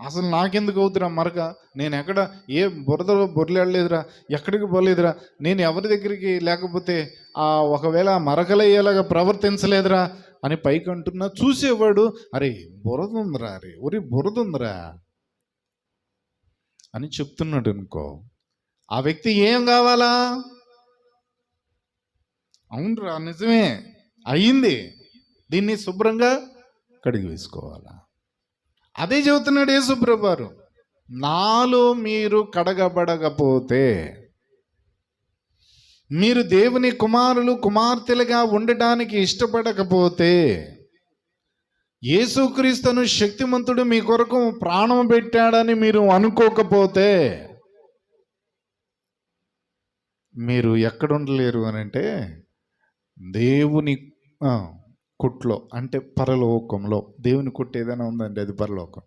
అసలు నాకెందుకు అవుతురా మరక, నేను ఎక్కడ ఏ బురదలో బొర్లాడలేదురా, ఎక్కడికి పోలేదురా, నేను ఎవరి దగ్గరికి లేకపోతే ఒకవేళ మరకలయ్యేలాగా ప్రవర్తించలేదురా అని పైకి అంటున్నా, చూసేవాడు అరే బురద ఉందిరా, అరే ఒరి బురద ఉందిరా అని చెప్తున్నాడు అనుకో, ఆ వ్యక్తి ఏం కావాలా? అవునరా నిజమే అయ్యింది, దీన్ని శుభ్రంగా కడిగి వేసుకోవాలా. అదే చెబుతున్నాడు యేసుప్రభు వారు. నాలో మీరు కడగబడకపోతే, మీరు దేవుని కుమారులు కుమార్తెలుగా ఉండటానికి ఇష్టపడకపోతే, యేసుక్రీస్తును శక్తిమంతుడు మీ కొరకు ప్రాణం పెట్టాడని మీరు అనుకోకపోతే, మీరు ఎక్కడ ఉండలేరు అని అంటే దేవుని కొట్లో, అంటే పరలోకంలో. దేవుని కొట్టు ఏదైనా ఉందండి, అది పరలోకం.